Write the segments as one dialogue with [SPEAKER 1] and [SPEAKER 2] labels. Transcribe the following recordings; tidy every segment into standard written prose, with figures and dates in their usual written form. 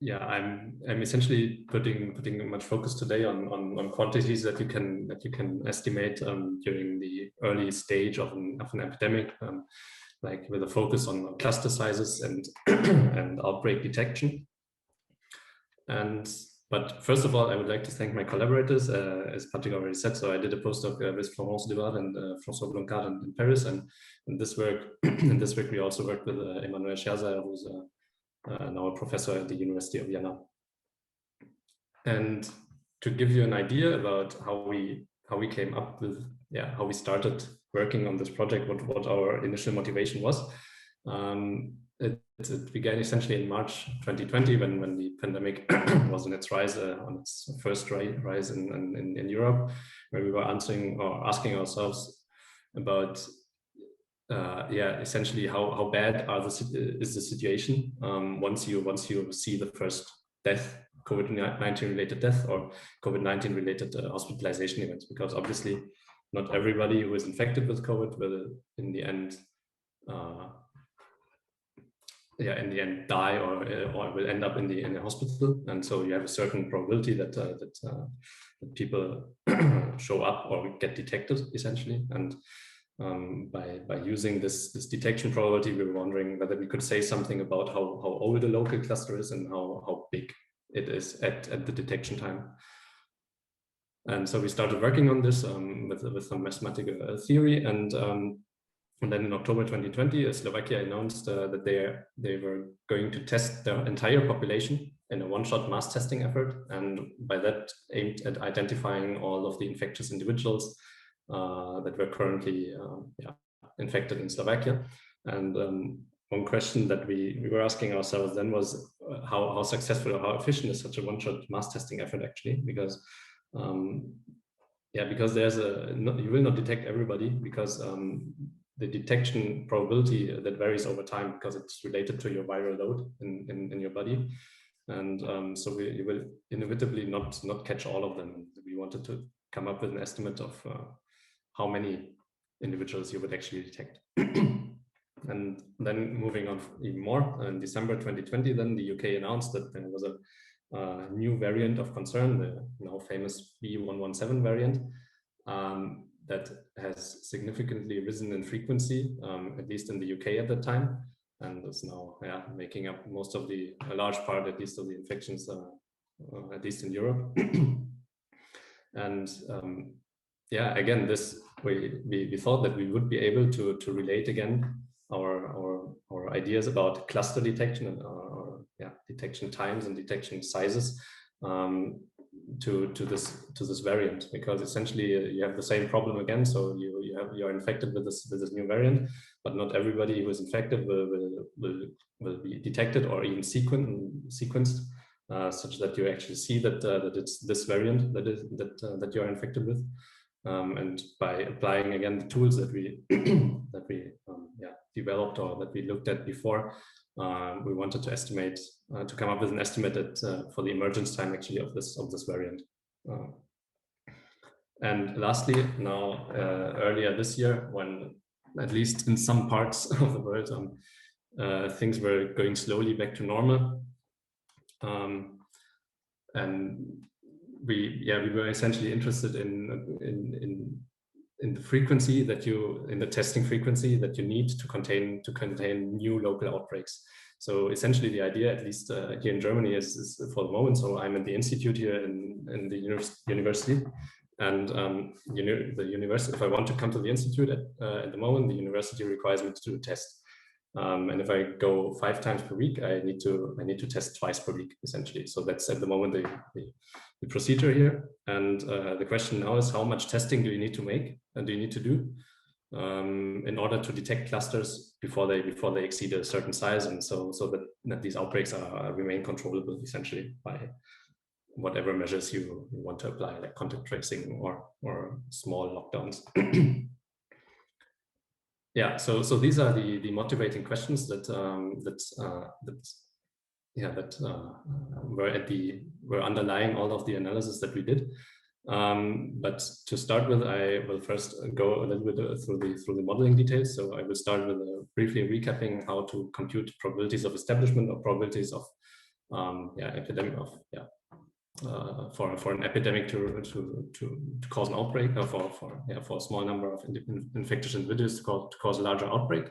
[SPEAKER 1] yeah, I'm essentially putting much focus today on quantities that you can estimate during the early stage of an epidemic, like with a focus on cluster sizes and and outbreak detection. But first of all, I would like to thank my collaborators, as Patrick already said. So I did a postdoc with Florence Devard and François Blancard in Paris, and in this work, we also worked with Emmanuel Scherzer, who's now a professor at the University of Vienna. And to give you an idea about how we came up with, how we started working on this project, what our initial motivation was. It began essentially in March 2020 when the pandemic was on its rise, on its first rise in Europe, where we were asking ourselves about essentially how bad is the situation once you see the first death, COVID-19 related death or COVID-19 related hospitalization events, because obviously not everybody who is infected with COVID will in the end die or will end up in the hospital, and so you have a certain probability that people show up or get detected essentially. And by using this detection probability, we were wondering whether we could say something about how old a local cluster is and how big it is at the detection time. And so we started working on this with some mathematical theory, and then in October 2020, Slovakia announced that they were going to test their entire population in a one-shot mass testing effort, and by that aimed at identifying all of the infectious individuals that were currently infected in Slovakia. And one question that we were asking ourselves then was how successful or how efficient is such a one-shot mass testing effort actually, because because you will not detect everybody, because the detection probability that varies over time because it's related to your viral load in your body, and so you will inevitably not catch all of them. We wanted to come up with an estimate of how many individuals you would actually detect. And then moving on even more, in December 2020, then the UK announced that there was a new variant of concern, the now famous B117 variant, that has significantly risen in frequency, at least in the UK at that time, and is now making up a large part at least of the infections, at least in Europe. And again, we thought that we would be able to relate again our ideas about cluster detection and detection times and detection sizes to this variant, because essentially you have the same problem again. So you're infected with this new variant, but not everybody who is infected will be detected or even sequenced, such that you actually see that it's this variant that you're infected with. And by applying again the tools that we developed or that we looked at before, we wanted to estimate to come up with an estimate for the emergence time actually of this variant. And lastly, now earlier this year, when at least in some parts of the world things were going slowly back to normal, and we were essentially interested in the frequency in the testing frequency that you need to contain new local outbreaks. So essentially the idea, at least here in Germany, is for the moment, so I'm at the institute here in the university, and the university, if I want to come to the institute at the moment, the university requires me to do a test. And if I go 5 times per week, I need to test twice per week, essentially. So that's at the moment the procedure here. And the question now is, how much testing do you need to make and do you need to do in order to detect clusters before they exceed a certain size, and so that these outbreaks remain controllable, essentially, by whatever measures you want to apply, like contact tracing or small lockdowns. So these are the motivating questions that were underlying all of the analysis that we did. But to start with, I will first go a little bit through the modeling details. So I will start with briefly recapping how to compute probabilities of establishment or probabilities of epidemic of for an epidemic to cause an outbreak, for a small number of infectious individuals to cause a larger outbreak.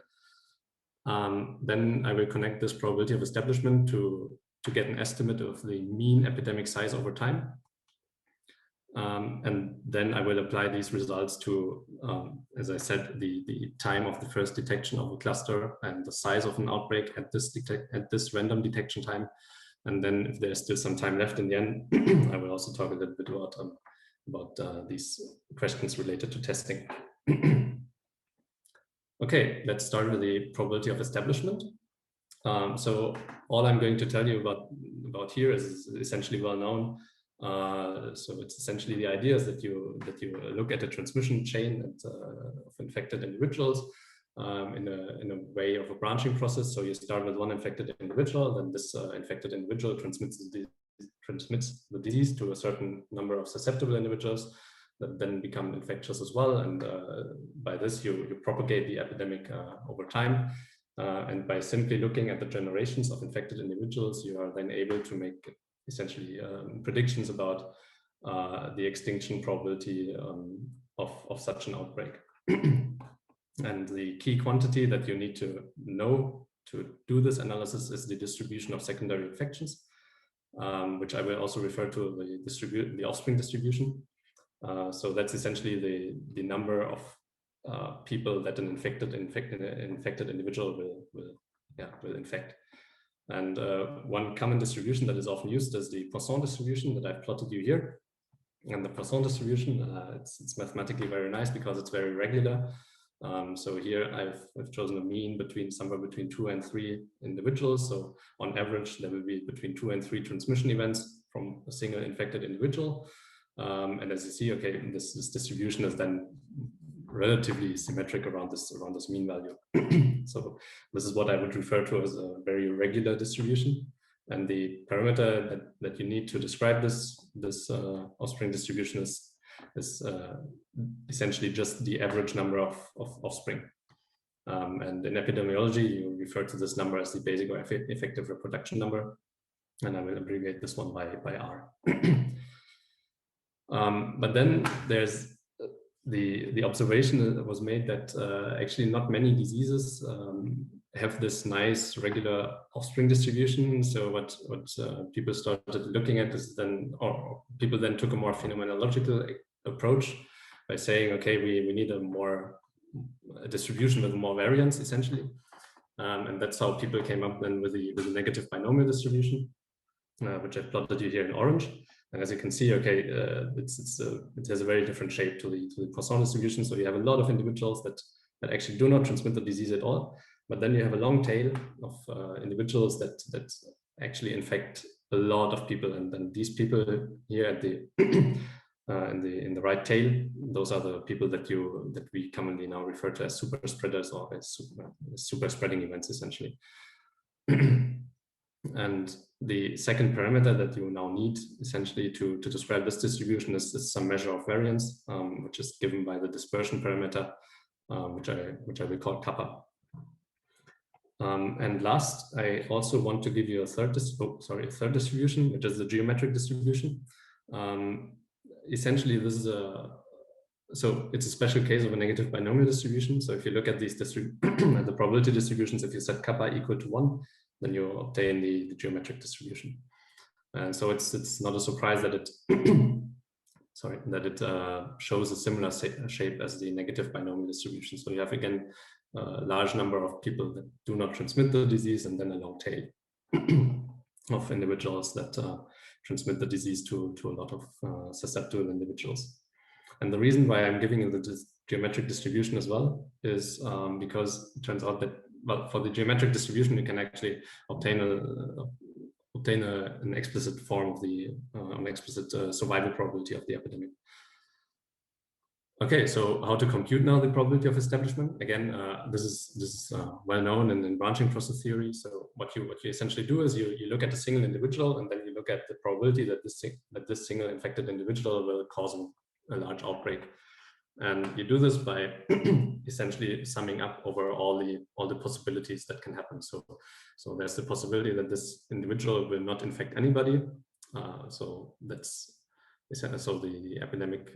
[SPEAKER 1] Then I will connect this probability of establishment to get an estimate of the mean epidemic size over time. And then I will apply these results to, as I said, the time of the first detection of a cluster and the size of an outbreak at this random detection time. And then if there's still some time left in the end, I will also talk a little bit about these questions related to testing. Okay, let's start with the probability of establishment. So all I'm going to tell you about here is essentially well known. So it's essentially the idea is that you look at a transmission chain of infected individuals in a way of a branching process. So you start with one infected individual, then this infected individual transmits the disease to a certain number of susceptible individuals that then become infectious as well. And by this, you propagate the epidemic over time. And by simply looking at the generations of infected individuals, you are then able to make essentially predictions about the extinction probability of such an outbreak. And the key quantity that you need to know to do this analysis is the distribution of secondary infections, which I will also refer to the offspring distribution. So that's essentially the number of people that an infected individual will infect. And one common distribution that is often used is the Poisson distribution that I've plotted you here. And the Poisson distribution, it's mathematically very nice because it's very regular. So here I've chosen a mean somewhere between 2 and 3 individuals. So on average, there will be between 2 and 3 transmission events from a single infected individual. And as you see, okay, this distribution is then relatively symmetric around this mean value. So this is what I would refer to as a very regular distribution. And the parameter that you need to describe this offspring distribution is essentially just the average number of offspring. And in epidemiology, you refer to this number as the basic or effective reproduction number. And I will abbreviate this one by R. But then there's the observation that was made that actually not many diseases have this nice regular offspring distribution. So what people started looking at is people then took a more phenomenological approach by saying, okay, we need a distribution with more variance essentially. And that's how people came up then with the negative binomial distribution, which I've plotted you here in orange. And as you can see, okay, it has a very different shape to the Poisson distribution. So you have a lot of individuals that actually do not transmit the disease at all. But then you have a long tail of individuals that actually infect a lot of people. And then these people here at the in the right tail, those are the people that we commonly now refer to as super spreaders or as super spreading events, essentially. And the second parameter that you now need essentially to describe this distribution is some measure of variance, which is given by the dispersion parameter, which I will call kappa. And last, I also want to give you a third distribution, which is the geometric distribution. Essentially, this is it's a special case of a negative binomial distribution. So if you look at these the probability distributions, if you set kappa equal to 1, then you obtain the geometric distribution. And so it's not a surprise that it shows a similar shape as the negative binomial distribution. So you have again a large number of people that do not transmit the disease, and then a long tail of individuals that transmit the disease to a lot of susceptible individuals. And the reason why I'm giving you the geometric distribution as well is because it turns out that, well, for the geometric distribution, you can actually obtain an explicit form of an explicit survival probability of the epidemic. Okay, so how to compute now the probability of establishment? Again, this is well known in branching process theory. So what you essentially do is you look at a single individual, and then you look at the probability that this single infected individual will cause a large outbreak. And you do this by essentially summing up over all the possibilities that can happen. So there's the possibility that this individual will not infect anybody. So the epidemic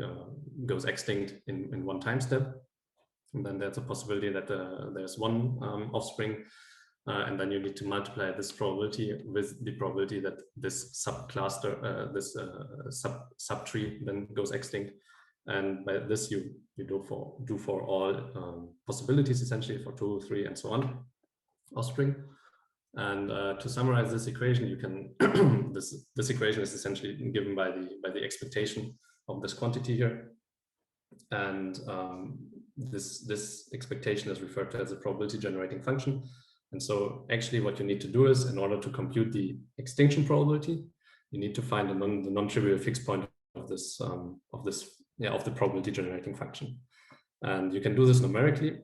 [SPEAKER 1] goes extinct in one time step. And then there's a possibility that there's one offspring, and then you need to multiply this probability with the probability that this subcluster, this subtree then goes extinct. And by this you do for all possibilities, essentially for 2, 3, and so on, offspring. And to summarize this equation, you can this equation is essentially given by the expectation of this quantity here, and this expectation is referred to as a probability generating function. And so actually what you need to do is, in order to compute the extinction probability, you need to find the non-trivial fixed point of the probability generating function. And you can do this numerically.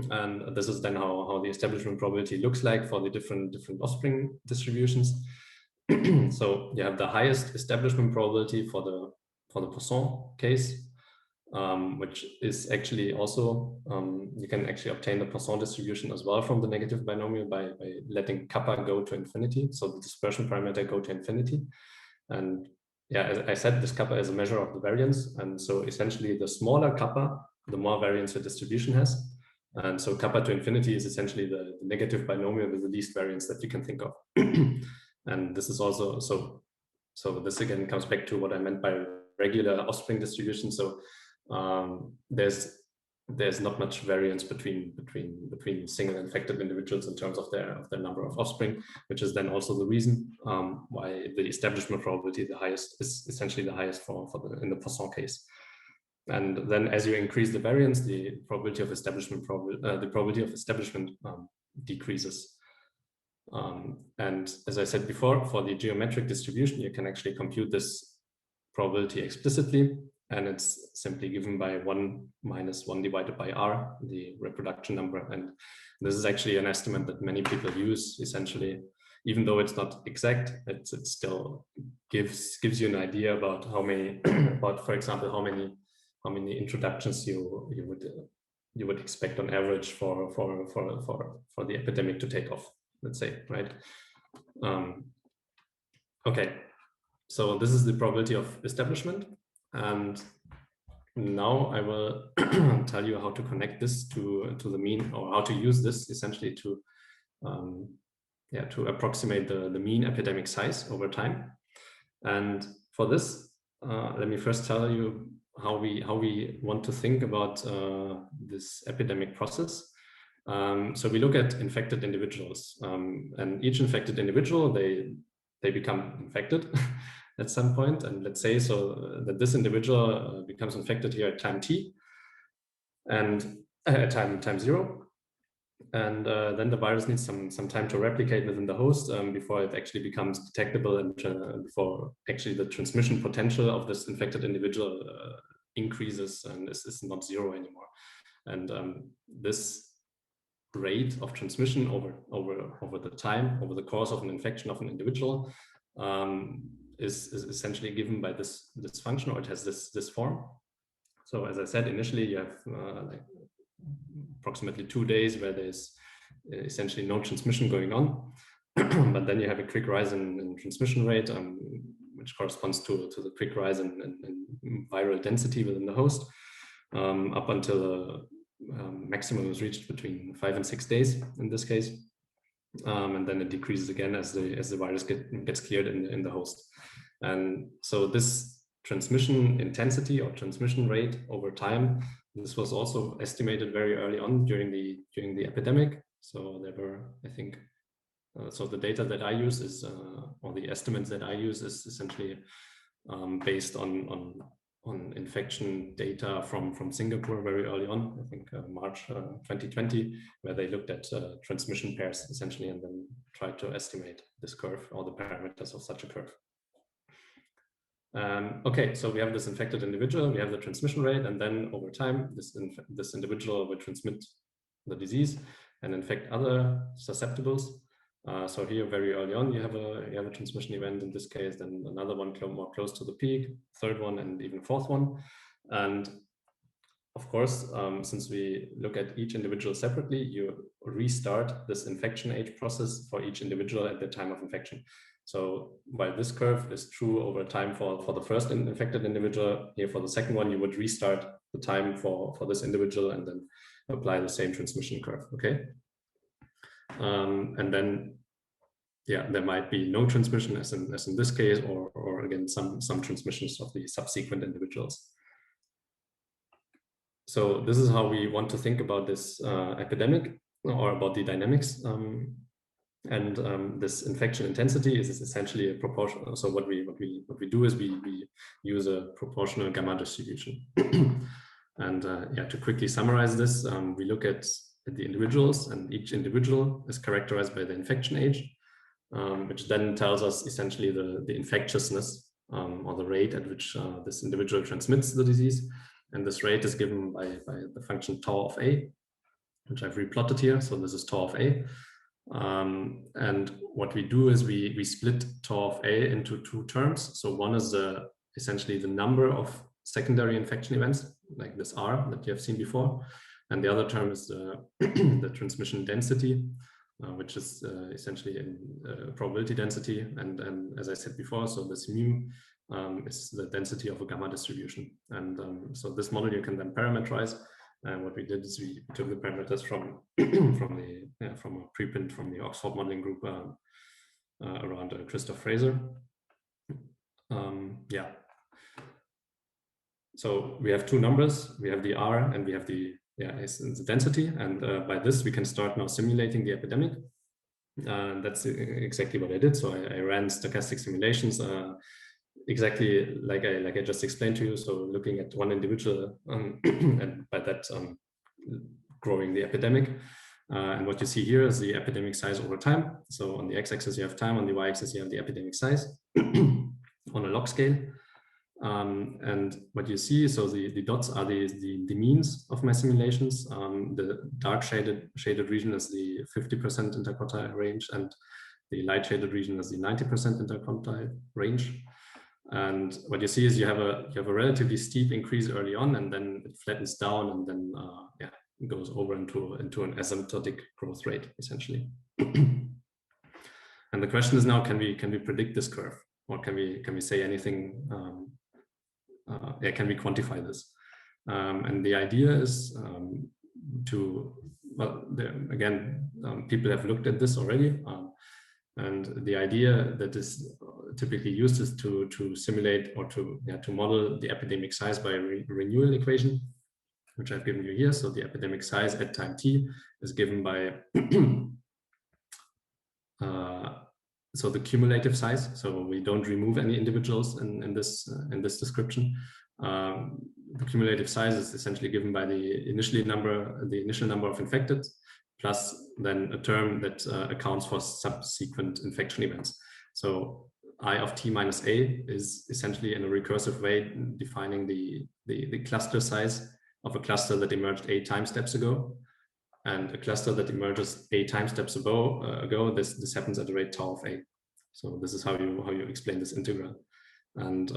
[SPEAKER 1] And this is then how the establishment probability looks like for the different offspring distributions. So you have the highest establishment probability for the Poisson case, which is actually also, you can actually obtain the Poisson distribution as well from the negative binomial by letting kappa go to infinity. So the dispersion parameter go to infinity. And yeah, as I said, this kappa is a measure of the variance. And so essentially the smaller kappa, the more variance the distribution has. And so kappa to infinity is essentially the negative binomial with the least variance that you can think of. And this is also, so this again comes back to what I meant by regular offspring distribution. So there's not much variance between single infected individuals in terms of their number of offspring, which is then also the reason why the establishment probability is essentially the highest in the Poisson case. And then as you increase the variance, the probability of establishment decreases. And as I said before, for the geometric distribution, you can actually compute this probability explicitly, and it's simply given by 1 minus 1 divided by r, the reproduction number. And this is actually an estimate that many people use, essentially. Even though it's not exact, it still gives you an idea about how many, for example, how many introductions you would expect on average for the epidemic to take off, let's say, right? Okay, so this is the probability of establishment, and now I will tell you how to connect this to the mean, or how to use this essentially to approximate the mean epidemic size over time. And for this, let me first tell you how we want to think about this epidemic process. So we look at infected individuals, and each infected individual, they become infected at some point. And let's say so that this individual becomes infected here at time t, and at time 0. And then the virus needs some time to replicate within the host before it actually becomes detectable, and before actually the transmission potential of this infected individual increases and is not 0 anymore. And this rate of transmission over the time, over the course of an infection of an individual, is essentially given by this function, or it has this form. So as I said, initially you have like approximately 2 days where there's essentially no transmission going on, but then you have a quick rise in transmission rate, which corresponds to the quick rise in viral density within the host, up until maximum is reached between 5 and 6 days in this case, and then it decreases again as the virus gets cleared in the host. And so this transmission intensity or transmission rate over time, this was also estimated very early on during the epidemic. So there were, I think, so the data that I use is, or the estimates that I use is essentially based on infection data from Singapore very early on, I think March 2020, where they looked at transmission pairs essentially, and then tried to estimate this curve or the parameters of such a curve. Okay, so we have this infected individual, we have the transmission rate, and then over time, this individual will transmit the disease and infect other susceptibles. So here, very early on, you have a transmission event in this case, then another one more close to the peak, third one, and even fourth one. And of course, since we look at each individual separately, you restart this infection age process for each individual at the time of infection. So while this curve is true over time for the first infected individual, here for the second one, you would restart the time for this individual and then apply the same transmission curve, okay? And then, yeah, there might be no transmission as in this case, or again, some transmissions of the subsequent individuals. So this is how we want to think about this epidemic, or about the dynamics. This infection intensity is essentially a proportional. So what we do is we use a proportional gamma distribution. And yeah, to quickly summarize this, we look at the individuals, and each individual is characterized by the infection age, which then tells us essentially the infectiousness, or the rate at which this individual transmits the disease. And this rate is given by the function tau of A, which I've replotted here. So this is tau of A. And what we do is we split tau of A into two terms. So one is essentially the number of secondary infection events, like this R that you have seen before. And the other term is the transmission density, which is essentially in probability density. And as I said before, so this mu is the density of a gamma distribution. And so this model you can then parameterize. And what we did is we took the parameters from from a preprint from the Oxford modeling group around Christoph Fraser. Yeah. So we have two numbers. We have the R and we have the density. And by this we can start now simulating the epidemic. That's exactly what I did. So I ran stochastic simulations. Exactly like I just explained to you. So looking at one individual and by that growing the epidemic. And what you see here is the epidemic size over time. So on the x-axis you have time, on the y-axis you have the epidemic size on a log scale. And what you see, so the dots are the means of my simulations. The dark shaded region is the 50% interquartile range, and the light shaded region is the 90% interquartile range. And what you see is you have a relatively steep increase early on, and then it flattens down, and then it goes over into an asymptotic growth rate essentially. And the question is now, can we predict this curve, or can we say anything? Can we quantify this? And the idea is people have looked at this already. And the idea that is typically used is to simulate or to model the epidemic size by a renewal equation, which I've given you here. So the epidemic size at time t is given by so the cumulative size. So we don't remove any individuals in this description. The cumulative size is essentially given by the initial number of infected, plus then a term that accounts for subsequent infection events. So I of t minus a is essentially in a recursive way defining the cluster size of a cluster that emerged a time steps ago, and a cluster that emerges a time steps ago. This happens at the rate tau of a. So this is how you explain this integral. And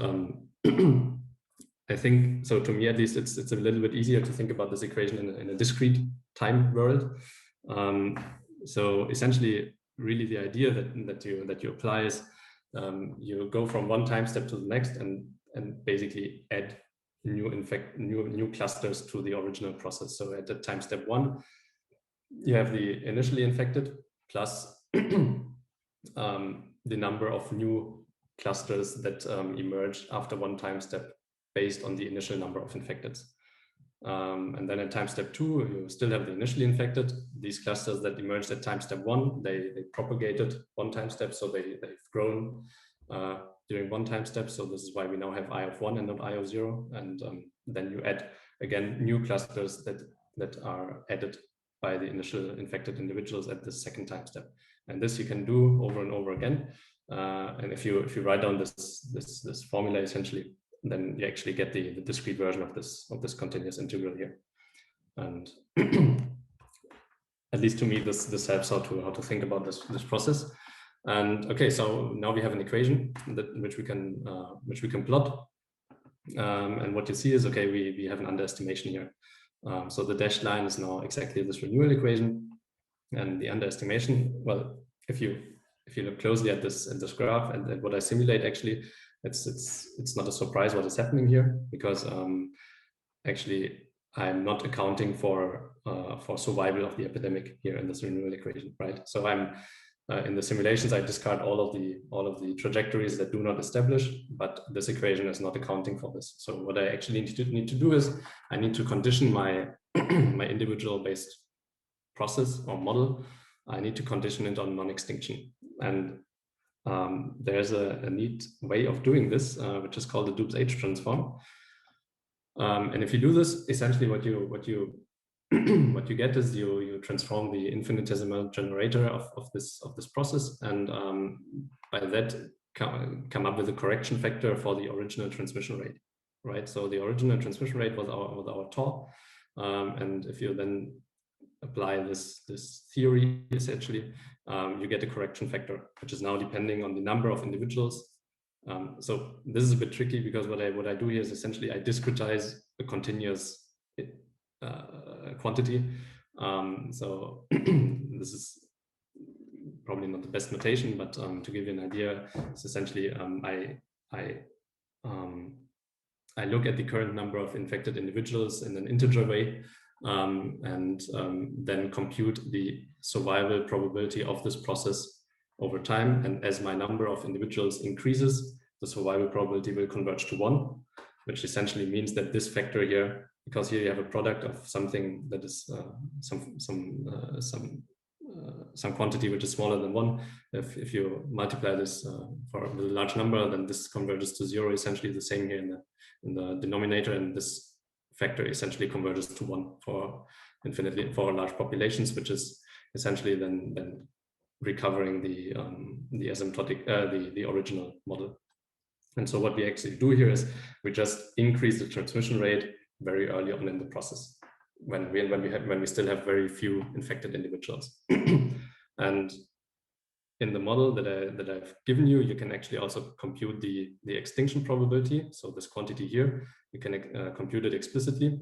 [SPEAKER 1] I think so. To me, at least, it's a little bit easier to think about this equation in a discrete time world. So essentially, really, the idea that you apply is you go from one time step to the next and basically add new clusters to the original process. So at the time step one, you have the initially infected plus the number of new clusters that emerge after one time step based on the initial number of infected. And then at time step two, you still have the initially infected. These clusters that emerged at time step one, they propagated one time step, so they've grown during one time step. So this is why we now have I of 1 and not I of 0. And then you add again new clusters that are added by the initial infected individuals at the second time step. And this you can do over and over again. And if you write down this formula essentially, then you actually get the discrete version of this continuous integral here. And at least to me, this helps how to think about this process. And okay, so now we have an equation which we can plot. And what you see is, okay, we have an underestimation here. So the dashed line is now exactly this renewal equation, and the underestimation, well, if you look closely at this graph and at what I simulate, actually, it's not a surprise what is happening here, because actually I'm not accounting for survival of the epidemic here in this renewal equation, right? So I'm in the simulations, I discard all of the trajectories that do not establish, but this equation is not accounting for this. So what I actually need to do is I need to condition my my individual based process or model. I need to condition it on non-extinction, and there's a neat way of doing this, which is called the Dupes H transform. And if you do this, essentially what you what you get is you transform the infinitesimal generator of this process, and by that come up with a correction factor for the original transmission rate, right? So the original transmission rate was our tau, and if you then apply this theory, essentially, you get a correction factor, which is now depending on the number of individuals. So this is a bit tricky, because what I do here is essentially I discretize a continuous quantity. So this is probably not the best notation, but to give you an idea, it's essentially I look at the current number of infected individuals in an integer way, and then compute the survival probability of this process over time. And as my number of individuals increases, the survival probability will converge to 1, which essentially means that this factor here, because here you have a product of something that is some quantity which is smaller than 1. If you multiply this for a large number, then this converges to 0, essentially the same here in the denominator, and this factor essentially converges to 1 for large populations, which is essentially then recovering the asymptotic, the original model. And so what we actually do here is we just increase the transmission rate very early on in the process, when we still have very few infected individuals. And in the model that I've given you, you can actually also compute the extinction probability. So this quantity here, you can compute it explicitly.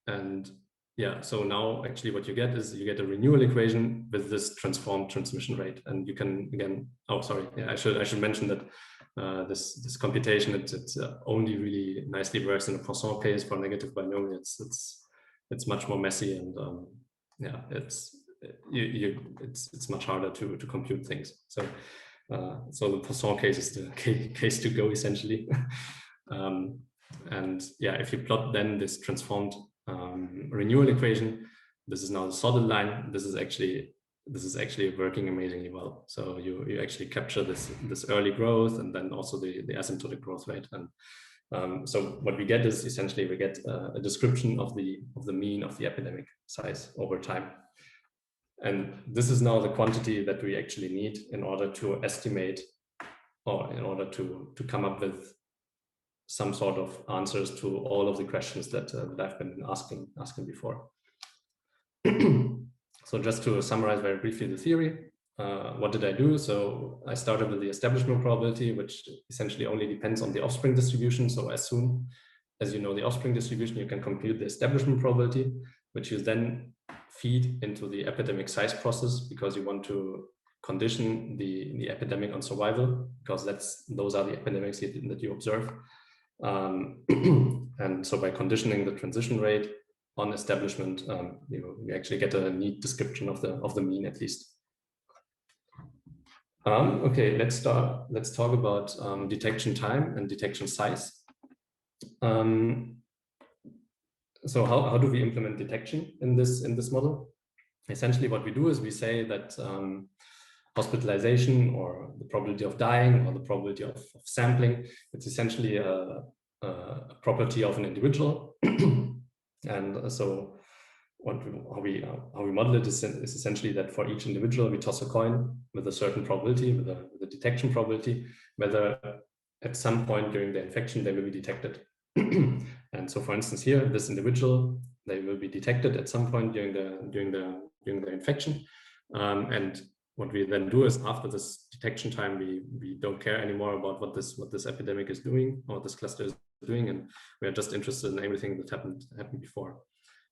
[SPEAKER 1] And yeah, so now actually what you get is you get a renewal equation with this transformed transmission rate. And you can, again, oh, sorry, yeah, I should mention that this computation, it only really nicely works in a Poisson case. For negative binomial, it's much more messy, and yeah, it's much harder to compute things. So the Poisson case is the case to go, essentially. And yeah, if you plot then this transformed renewal equation, this is now the solid line. This is actually working amazingly well. So you actually capture this early growth, and then also the asymptotic growth rate. And so what we get is essentially we get a description of the mean of the epidemic size over time. And this is now the quantity that we actually need in order to estimate, or in order to come up with some sort of answers to all of the questions that I've been asking before. So just to summarize very briefly the theory, what did I do? So I started with the establishment probability, which essentially only depends on the offspring distribution. So as soon as you know the offspring distribution, you can compute the establishment probability, which you then feed into the epidemic size process, because you want to condition the epidemic on survival, because those are the epidemics that you observe. And so by conditioning the transition rate on establishment, you actually get a neat description of the mean, at least. Okay, let's talk about detection time and detection size. So how do we implement detection in this model? Essentially, what we do is we say that hospitalization, or the probability of dying, or the probability of sampling, it's essentially a property of an individual. And so how we model it is essentially that for each individual we toss a coin with a certain probability, with a detection probability, whether at some point during the infection they will be detected. And so, for instance, here, this individual, they will be detected at some point during the infection, and what we then do is, after this detection time, we don't care anymore about what this epidemic is doing, or this cluster is doing, and we are just interested in everything that happened before.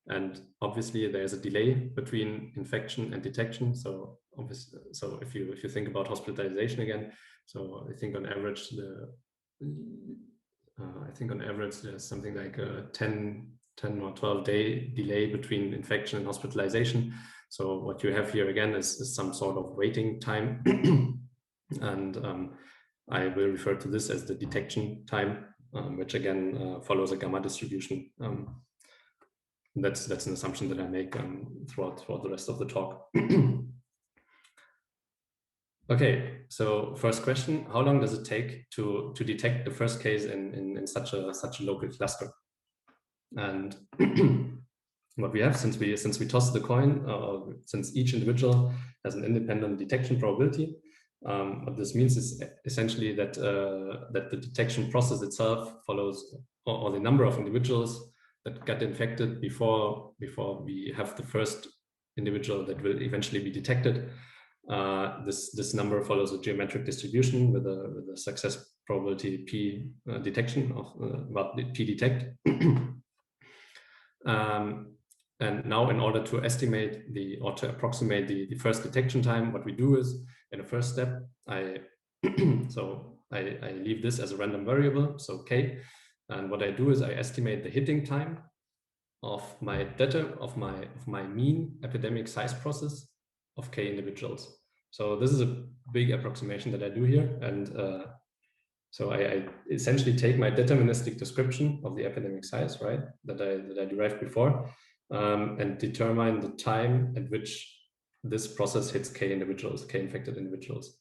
[SPEAKER 1] And obviously there's a delay between infection and detection. So obviously, so if you think about hospitalization again, so I think on average there's something like a 10 or 12-day delay between infection and hospitalization. So what you have here again is some sort of waiting time. And I will refer to this as the detection time, which again follows a gamma distribution. That's an assumption that I make throughout the rest of the talk. Okay, so first question: how long does it take to detect the first case in such a local cluster? And what we have, since we toss the coin, since each individual has an independent detection probability, what this means is essentially that the detection process itself follows, or the number of individuals that got infected before we have the first individual that will eventually be detected. This number follows a geometric distribution with a success probability p detection of p detect. And now, in order to estimate or to approximate the first detection time, what we do is, in the first step, I leave this as a random variable, so k, and what I do is I estimate the hitting time of my data of my mean epidemic size process of k individuals. So this is a big approximation that I do here, and so I essentially take my deterministic description of the epidemic size, right, that I derived before, and determine the time at which this process hits k individuals, k infected individuals.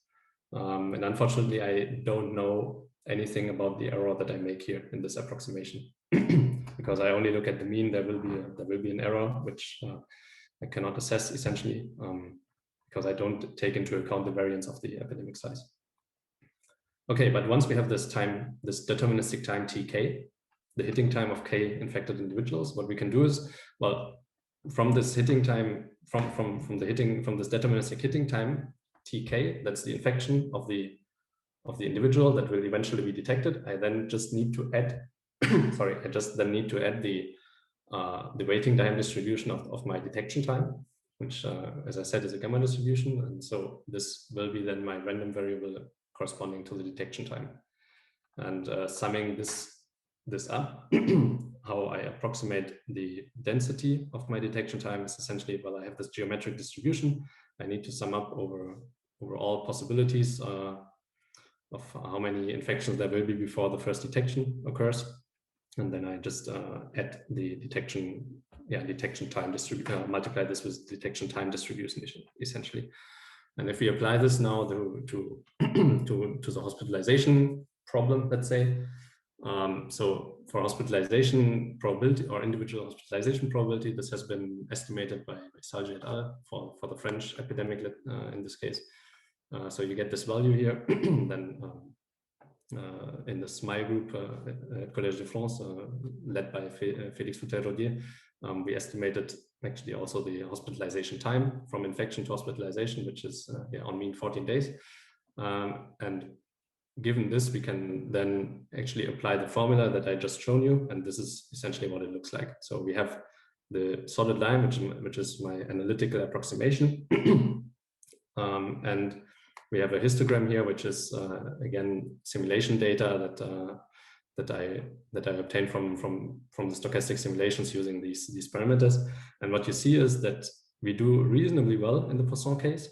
[SPEAKER 1] And unfortunately, I don't know anything about the error that I make here in this approximation. Because I only look at the mean, there will be an error which I cannot assess essentially, because I don't take into account the variance of the epidemic size. Okay, but once we have this time, this deterministic time tk, the hitting time of k infected individuals, what we can do is, well, from this hitting time, from this deterministic hitting time tk, that's the infection of the individual that will eventually be detected. I then just need to add the waiting time distribution of my detection time, which, as I said, is a gamma distribution. And so this will be then my random variable corresponding to the detection time. And summing this up, how I approximate the density of my detection time is essentially, well, I have this geometric distribution. I need to sum up over all possibilities of how many infections there will be before the first detection occurs. And then I just add the detection time distribution, multiply this with detection time distribution essentially. And if we apply this now to the hospitalization problem, let's say, so for hospitalization probability or individual hospitalization probability, this has been estimated by Salge et al. For the French epidemic in this case. So you get this value here, then in the SMILE group at Collège de France, led by Félix Foutel-Rodier, we estimated actually also the hospitalization time from infection to hospitalization, which is on mean 14 days. And given this, we can then actually apply the formula that I just shown you, and this is essentially what it looks like. So we have the solid line, which is my analytical approximation, and we have a histogram here, which is again simulation data that I obtained from the stochastic simulations using these parameters. And what you see is that we do reasonably well in the Poisson case,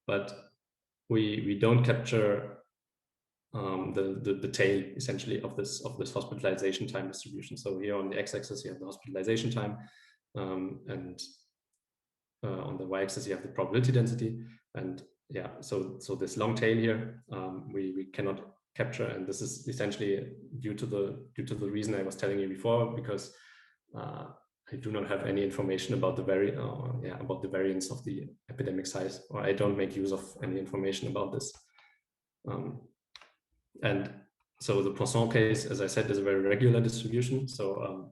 [SPEAKER 1] but we don't capture the tail essentially of this hospitalization time distribution. So here on the x-axis you have the hospitalization time, and on the y-axis you have the probability density. And yeah, so this long tail here we cannot capture, and this is essentially due to the reason I was telling you before, because I do not have any information about the variance of the epidemic size, or I don't make use of any information about this. And so the Poisson case, as I said, is a very regular distribution. So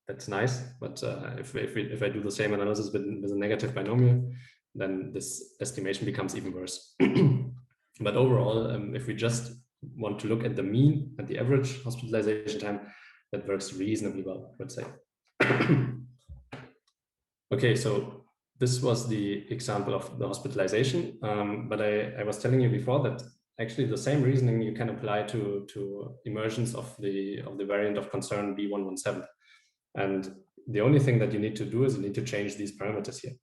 [SPEAKER 1] that's nice, but if I do the same analysis with a negative binomial, then this estimation becomes even worse. But overall, if we just want to look at the mean and the average hospitalization time, that works reasonably well, I would say. Okay, so this was the example of the hospitalization, but I was telling you before that actually the same reasoning you can apply to emergence of the variant of concern B117. And the only thing that you need to do is you need to change these parameters here.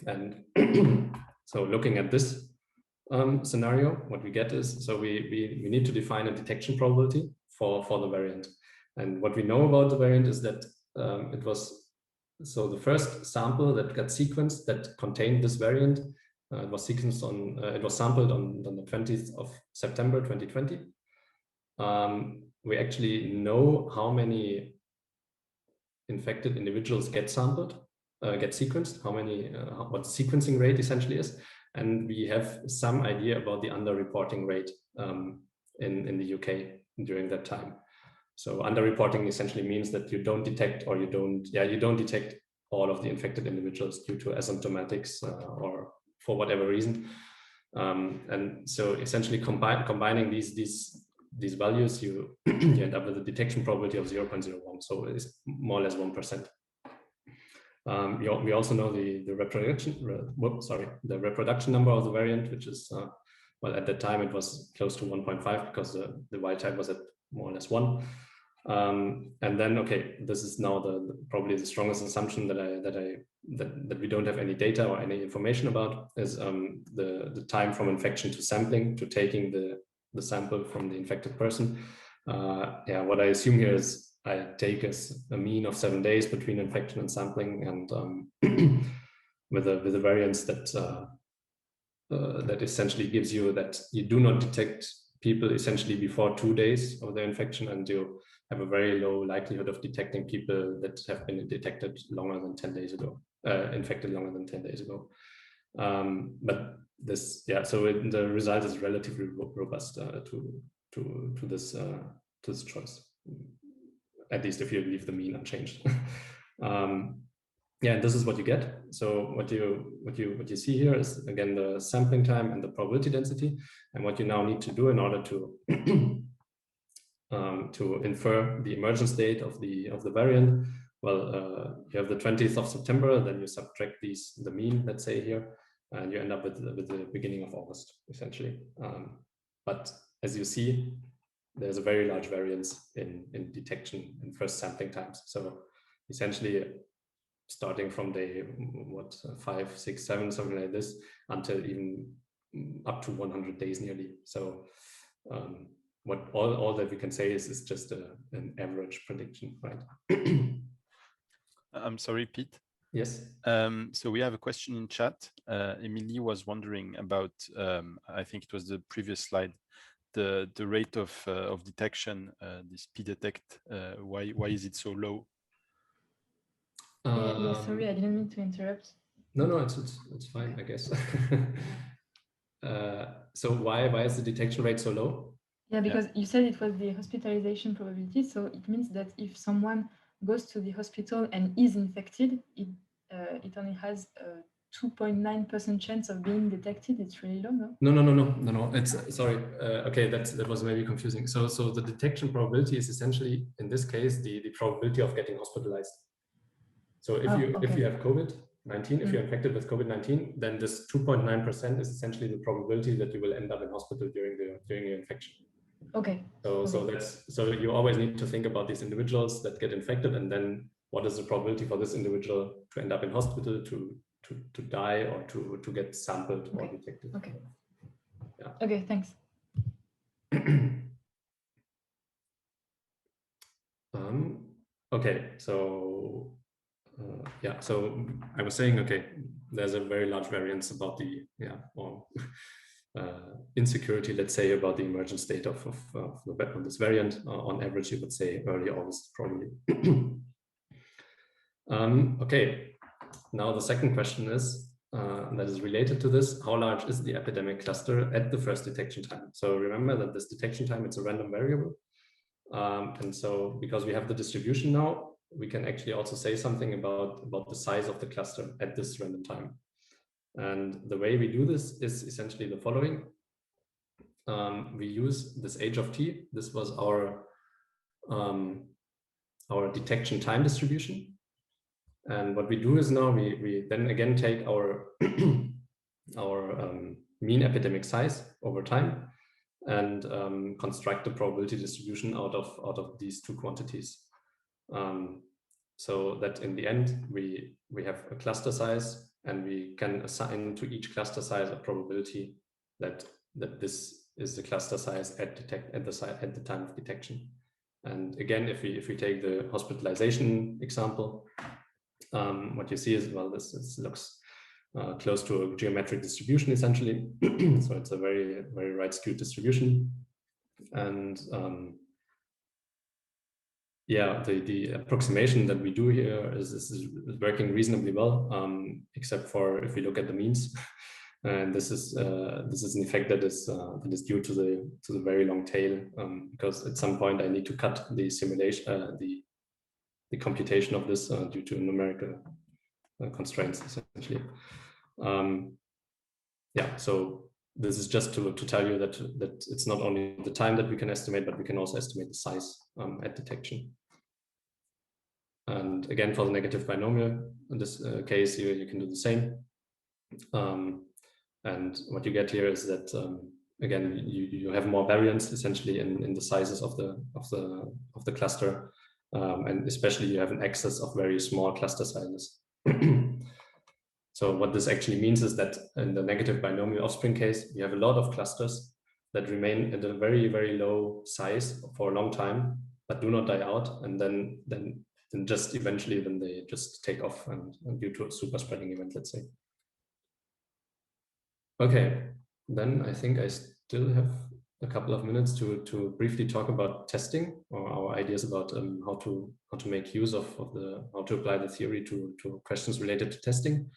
[SPEAKER 1] And so looking at this scenario, what we get is, so we need to define a detection probability for the variant. And what we know about the variant is that it was, so the first sample that got sequenced that contained this variant, it was sequenced on, it was sampled on the 20th of September 2020. We actually know how many infected individuals get sampled, get sequenced, how many, what sequencing rate essentially is. And we have some idea about the underreporting rate in the UK during that time. So underreporting essentially means that you don't detect, or you don't detect all of the infected individuals due to asymptomatics or for whatever reason. And so essentially combining these values, you end up with a detection probability of 0.01. So it's more or less 1%. We also know the reproduction number of the variant, which is, well, at that time it was close to 1.5 because the wild type was at more or less 1. And then, okay, this is now probably the strongest assumption that we don't have any data or any information about is the time from infection to sampling, to taking the sample from the infected person. Yeah, what I assume here is I take as a mean of 7 days between infection and sampling, and with a variance that that essentially gives you that you do not detect people essentially before 2 days of their infection, and you have a very low likelihood of detecting people that have been detected longer than 10 days ago, infected longer than 10 days ago. But this, yeah, so the result is relatively robust to this choice, at least if you leave the mean unchanged. Yeah, and this is what you get. So what you see here is again the sampling time and the probability density, and what you now need to do in order to to infer the emergence date of the variant. Well, you have the 20th of September, then you subtract the mean, let's say here, and you end up with the beginning of August, essentially. But as you see, there's a very large variance in detection in first sampling times. So essentially, starting from day 5, 6, 7, something like this, until even up to 100 days nearly. So what all that we can say is just an average prediction, right?
[SPEAKER 2] I'm sorry, Pete.
[SPEAKER 1] Yes.
[SPEAKER 2] So we have a question in chat. Emily was wondering about, I think it was the previous slide, the rate of detection, this p-detect. Why is it so low?
[SPEAKER 3] Yeah, sorry, I didn't mean to interrupt.
[SPEAKER 1] No, it's fine, I guess. So why is the detection rate so low?
[SPEAKER 3] Yeah, because you said it was the hospitalization probability, so it means that if someone goes to the hospital and is infected, it only has a 2.9% chance of being detected. It's really low, no?
[SPEAKER 1] No. It's sorry. Okay, that was maybe confusing. So the detection probability is essentially, in this case, the probability of getting hospitalized. So if you have COVID-19, if you're infected with COVID-19, then this 2.9% is essentially the probability that you will end up in hospital during your infection.
[SPEAKER 3] Okay.
[SPEAKER 1] So you always need to think about these individuals that get infected, and then what is the probability for this individual to end up in hospital, to die, or to get sampled or detected.
[SPEAKER 3] Okay.
[SPEAKER 1] Yeah.
[SPEAKER 3] Okay, thanks.
[SPEAKER 1] Okay, so yeah, so I was saying, okay, there's a very large variance about the insecurity, let's say, about the emergence date of this variant. On average, you would say early August, probably. Okay, now the second question is, that is related to this, how large is the epidemic cluster at the first detection time? So remember that this detection time, it's a random variable. And so because we have the distribution now, we can actually also say something about the size of the cluster at this random time. And the way we do this is essentially the following. We use this h of t. This was our detection time distribution. And what we do is now we then again take our mean epidemic size over time and construct the probability distribution out of these two quantities. So that in the end we have a cluster size, and we can assign to each cluster size a probability that this is the cluster size at the time of detection. And again, if we take the hospitalization example, what you see is, well, this looks close to a geometric distribution essentially. So it's a very, very right skewed distribution. And yeah, the approximation that we do here is working reasonably well, except for if we look at the means. And this is an effect that is due to the very long tail, because at some point I need to cut the simulation, the computation of this due to numerical constraints essentially. Yeah, so this is just to tell you that it's not only the time that we can estimate, but we can also estimate the size at detection. And again, for the negative binomial, in this case, you can do the same. And what you get here is that again, you have more variance essentially in the sizes of the cluster, and especially you have an excess of very small cluster sizes. So what this actually means is that in the negative binomial offspring case, you have a lot of clusters that remain at a very, very low size for a long time, but do not die out, and then just eventually then they just take off and due to a super spreading event, let's say. Okay, then I think I still have a couple of minutes to briefly talk about testing, or our ideas about how to make use of how to apply the theory to questions related to testing.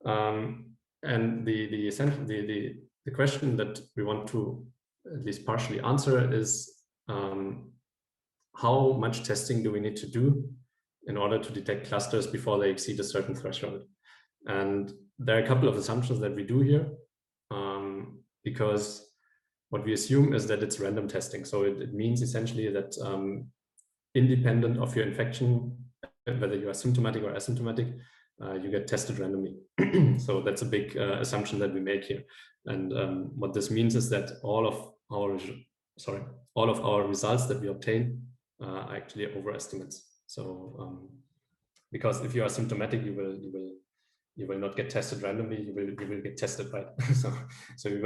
[SPEAKER 1] And the question that we want to at least partially answer is how much testing do we need to do in order to detect clusters before they exceed a certain threshold? And there are a couple of assumptions that we do here, because what we assume is that it's random testing. So it means essentially that independent of your infection, whether you are symptomatic or asymptomatic, you get tested randomly. So that's a big assumption that we make here. And what this means is that all of our results that we obtain are actually overestimates. So because if you are symptomatic, you will not get tested randomly. You will get tested, right? so you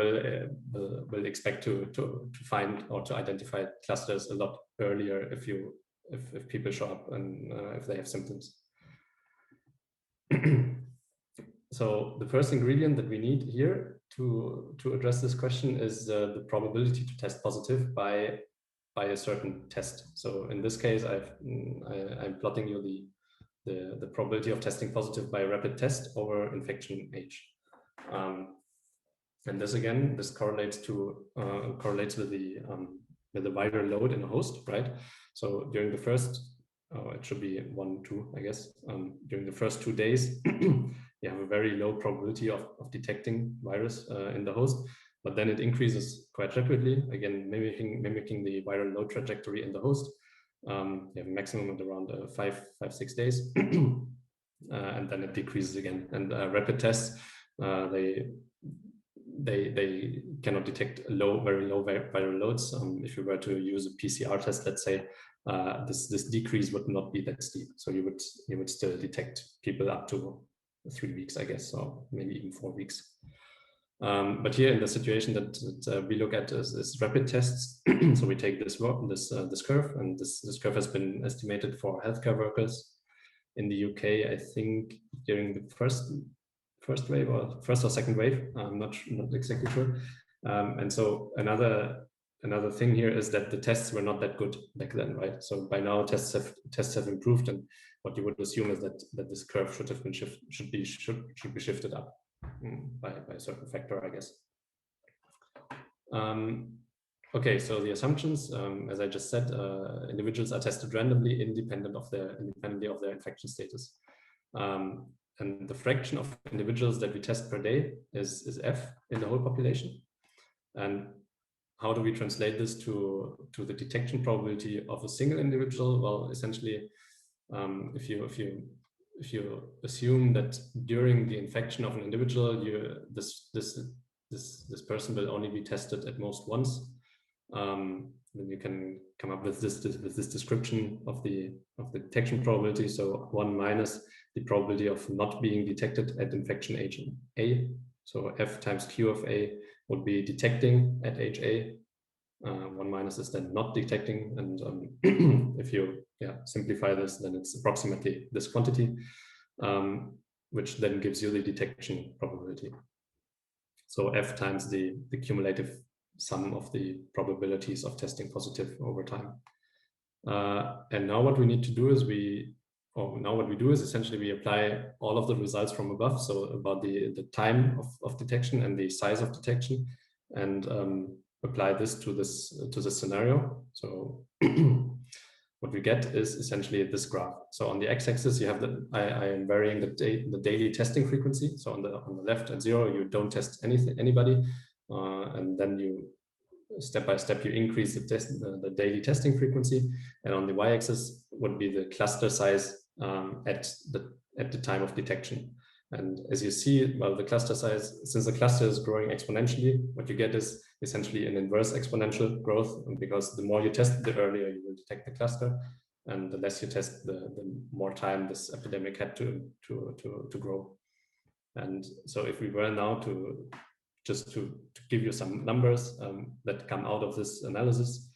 [SPEAKER 1] will expect to find or to identify clusters a lot earlier if people show up and if they have symptoms. So the first ingredient that we need here to address this question is the probability to test positive by a certain test. So in this case, I'm plotting you the probability of testing positive by a rapid test over infection age. And this correlates with the viral load in a host, right? So during the first, it should be 1, 2, I guess. During the first 2 days, you have a very low probability of detecting virus in the host, but then it increases quite rapidly, again, mimicking the viral load trajectory in the host. You have a maximum at around 5-6 days, and then it decreases again. And rapid tests, they cannot detect very low viral loads. If you were to use a PCR test, let's say, this decrease would not be that steep. So you would still detect people up to 3 weeks, I guess, or maybe even 4 weeks. But here in the situation that we look at is rapid tests. So we take this curve, and this curve has been estimated for healthcare workers in the UK, I think during the first wave or first or second wave. I'm not exactly sure. And so another thing here is that the tests were not that good back then, right? So by now tests have improved, and what you would assume is that this curve should be shifted up by a certain factor, I guess. Okay, so the assumptions, as I just said, individuals are tested randomly independently of their infection status. and the fraction of individuals that we test per day is F in the whole population. And how do we translate this to the detection probability of a single individual? Well, essentially, if you assume that during the infection of an individual, this person will only be tested at most once, then you can come up with this description of the detection probability. So 1 minus the probability of not being detected at infection agent A. So F times Q of A would be detecting at age A. 1 minus is then not detecting, and if you simplify this, then it's approximately this quantity, which then gives you the detection probability. So F times the cumulative sum of the probabilities of testing positive over time. And now what we need to do is essentially we apply all of the results from above, so about the time of detection and the size of detection, and apply this to this scenario. So what we get is essentially this graph. So on the x-axis, you have I am varying the daily testing frequency. So on the left at 0, you don't test anybody, and then you step by step you increase the daily testing frequency. And on the y-axis would be the cluster size at the time of detection. And as you see, well, the cluster size, since the cluster is growing exponentially, what you get is essentially an inverse exponential growth, because the more you test, the earlier you will detect the cluster, and the less you test, the more time this epidemic had to grow. And so if we were now to give you some numbers that come out of this analysis,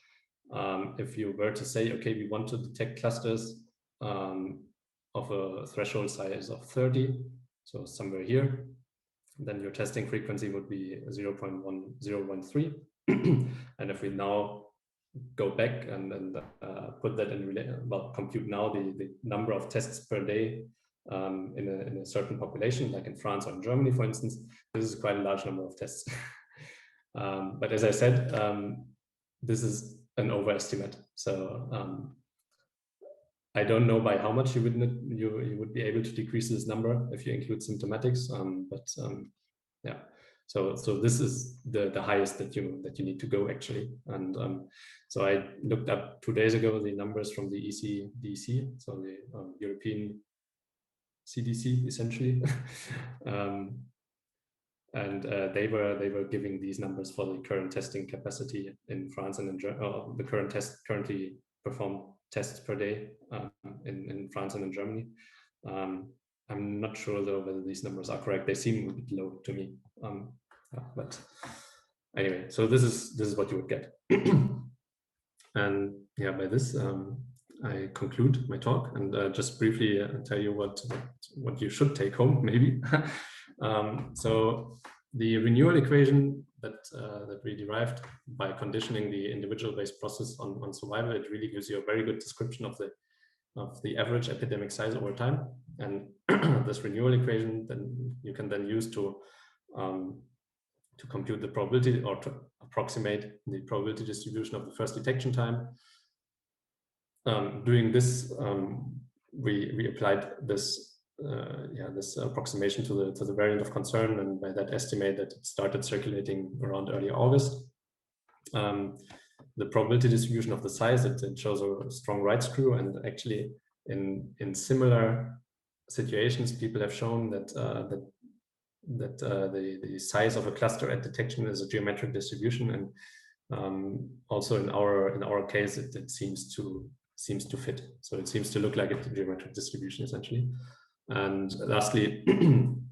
[SPEAKER 1] if you were to say, okay, we want to detect clusters of a threshold size of 30, so somewhere here, then your testing frequency would be 0.1013. And if we now go back and put that compute now the number of tests per day in a certain population, like in France or in Germany, for instance, this is quite a large number of tests. But as I said, this is an overestimate. So I don't know by how much you would be able to decrease this number if you include symptomatics, yeah. So this is the highest that you need to go, actually. And so I looked up 2 days ago the numbers from the ECDC, so the European CDC, essentially. And they were giving these numbers for the current testing capacity in France and in the currently performed tests per day in France and in Germany. I'm not sure though whether these numbers are correct. They seem a bit low to me. But anyway, so this is what you would get. And yeah, by this I conclude my talk, and just briefly tell you what you should take home, maybe. So the renewal equation that we derived by conditioning the individual-based process on survival, it really gives you a very good description of the average epidemic size over time. And this renewal equation then you can then use to compute the probability, or to approximate the probability distribution of the first detection time. Doing this, we applied this this approximation to the variant of concern, and by that estimate that it started circulating around early August. The probability distribution of the size, it shows a strong right screw, and actually in similar situations, people have shown that the size of a cluster at detection is a geometric distribution, and also in our case, it seems to fit. So it seems to look like a geometric distribution, essentially. And lastly,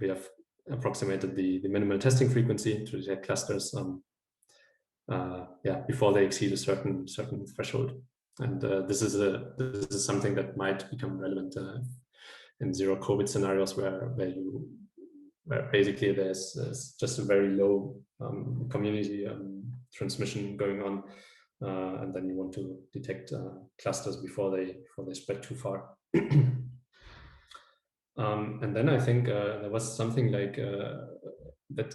[SPEAKER 1] we have approximated the minimal testing frequency to detect clusters before they exceed a certain threshold. And this is something that might become relevant in zero COVID scenarios where basically there's just a very low community transmission going on, and then you want to detect clusters before they spread too far. And then I think there was something like that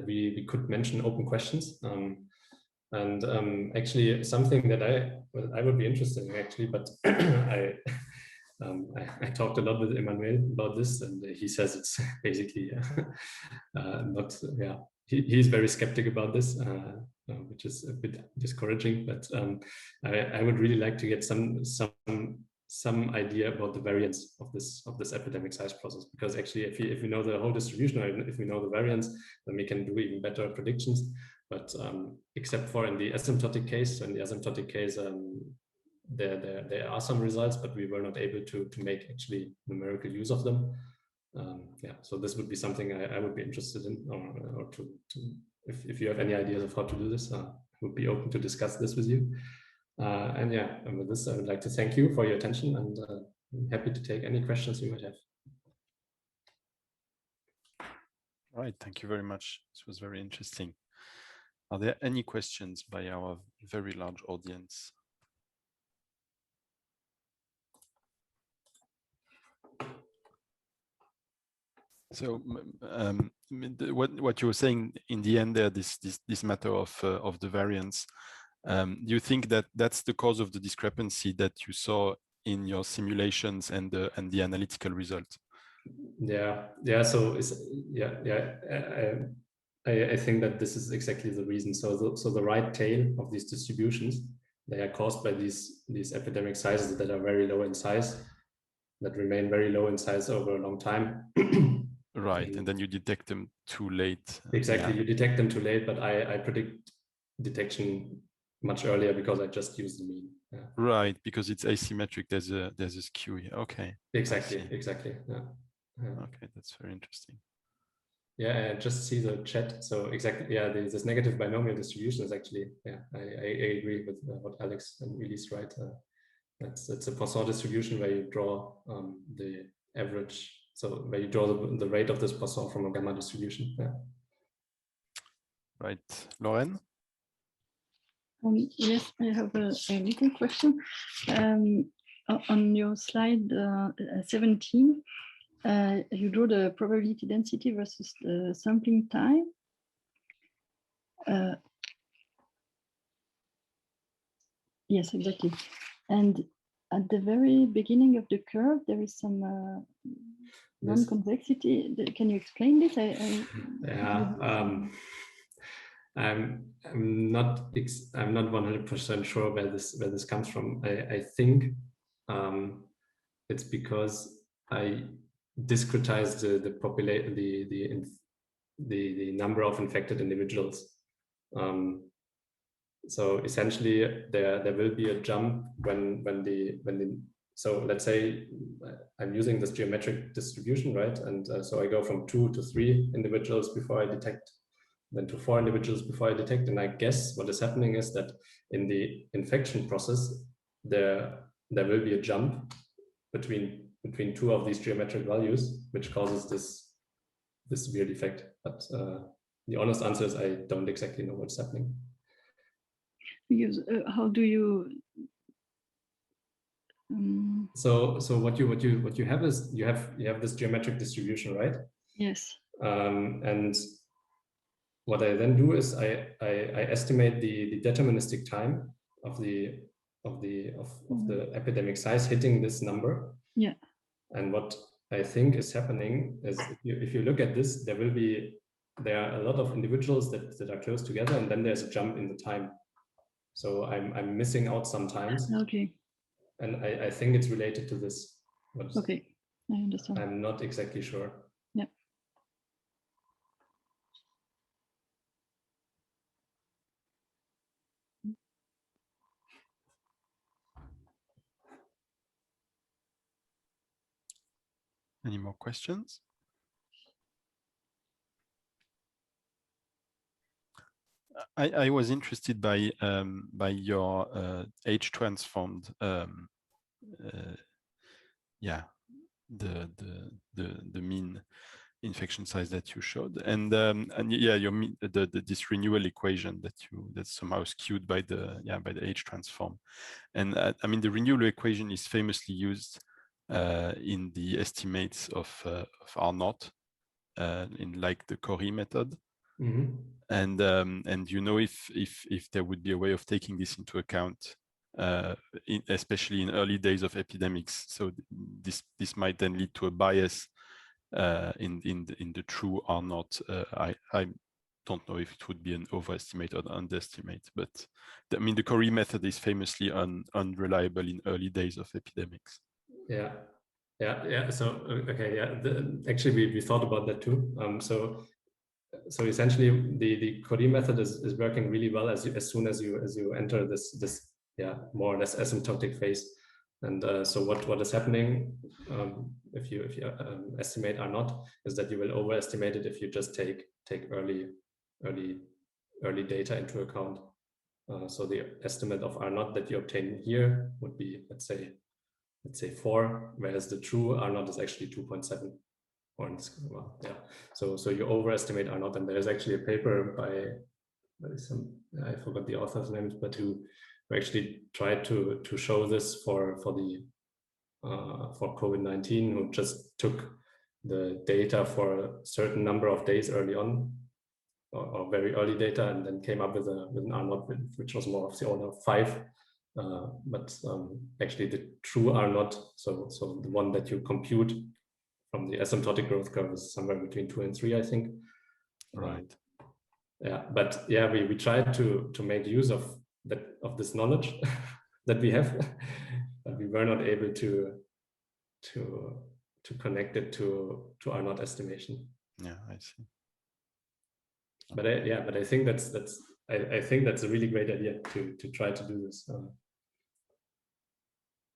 [SPEAKER 1] we could mention open questions, and actually something that I would be interested in, actually, but I talked a lot with Emmanuel about this, and he says it's basically not, yeah, he's very skeptic about this, which is a bit discouraging, but I would really like to get some idea about the variance of this epidemic size process, because actually if we know the whole distribution, or if we know the variance, then we can do even better predictions. But except for in the asymptotic case, there are some results, but we were not able to make actually numerical use of them. Yeah, so this would be something I would be interested in, or to if you have any ideas of how to do this, I would be open to discuss this with you. And yeah, and with this, I would like to thank you for your attention, and I'm happy to take any questions you might have.
[SPEAKER 2] All right, thank you very much. This was very interesting. Are there any questions by our very large audience? So what you were saying in the end there, this matter of the variance, do you think that that's the cause of the discrepancy that you saw in your simulations and the analytical result?
[SPEAKER 1] Yeah. So I think that this is exactly the reason. So the right tail of these distributions, they are caused by these epidemic sizes that are very low in size, that remain very low in size over a long time.
[SPEAKER 2] Right, and then you detect them too late.
[SPEAKER 1] Exactly, yeah. You detect them too late, but I predict detection much earlier because I just use the mean. Yeah.
[SPEAKER 2] Right, because it's asymmetric. There's a skew here. Okay.
[SPEAKER 1] Exactly. Yeah.
[SPEAKER 2] Okay, that's very interesting.
[SPEAKER 1] Yeah, I just see the chat. So exactly, yeah, this negative binomial distribution is actually, yeah, I agree with what Alex and Elise write. It's a Poisson distribution where you draw the average. So where you draw the rate of this Poisson from a gamma distribution. Yeah.
[SPEAKER 2] Right, Lauren?
[SPEAKER 4] Yes, I have a little question. On your slide 17, you draw the probability density versus the sampling time. Yes, exactly. And at the very beginning of the curve, there is some non-convexity. Can you explain this?
[SPEAKER 1] Yeah. I'm not 100% sure where this comes from. I think it's because I discretized the number of infected individuals. So essentially, there will be a jump so let's say I'm using this geometric distribution, right? And so I go from 2 to 3 individuals before I detect, then to 4 individuals before I detect. And I guess what is happening is that in the infection process, there will be a jump between 2 of these geometric values, which causes this weird effect. But the honest answer is I don't exactly know what's happening.
[SPEAKER 4] Because how do you?
[SPEAKER 1] So what you have is you have this geometric distribution, right?
[SPEAKER 4] Yes.
[SPEAKER 1] And what I then do is I estimate the deterministic time of the epidemic size hitting this number.
[SPEAKER 4] Yeah.
[SPEAKER 1] And what I think is happening is if you look at this, there are a lot of individuals that are close together, and then there's a jump in the time. So I'm missing out sometimes.
[SPEAKER 4] Okay.
[SPEAKER 1] And I think it's related to this.
[SPEAKER 4] Okay, I understand.
[SPEAKER 1] I'm not exactly sure.
[SPEAKER 4] Yeah.
[SPEAKER 2] Any more questions? I was interested by your age transformed yeah, the mean infection size that you showed, and yeah, this renewal equation that's somehow skewed by the age transform. And I mean, the renewal equation is famously used in the estimates of R0 in like the Cori method.
[SPEAKER 1] Mm-hmm.
[SPEAKER 2] And you know, if there would be a way of taking this into account especially in early days of epidemics. So this might then lead to a bias in the true or not. I don't know if it would be an overestimate or an underestimate, but I mean the Corey method is famously unreliable in early days of epidemics.
[SPEAKER 1] Yeah. So okay, yeah. Actually, we thought about that too. So essentially, the Corey method is working really well as soon as you enter this more or less asymptotic phase. And so what is happening if you estimate R naught is that you will overestimate it if you just take early data into account. So the estimate of R naught that you obtain here would be let's say 4, whereas the true R naught is actually 2.7. Well, yeah. So you overestimate R naught, and there's actually a paper by I forgot the author's name, but who actually tried to show this for COVID-19, who just took the data for a certain number of days early on, or very early data, and then came up with an R naught which was more of the order of 5. But actually the true R naught, so the one that you compute from the asymptotic growth curve, is somewhere between 2 and 3, I think.
[SPEAKER 2] Right.
[SPEAKER 1] Yeah, but yeah, we tried to make use of this knowledge that we have, but we were not able to connect it to R naught estimation.
[SPEAKER 2] Yeah, I see.
[SPEAKER 1] But I think that's I think that's a really great idea to try to do this.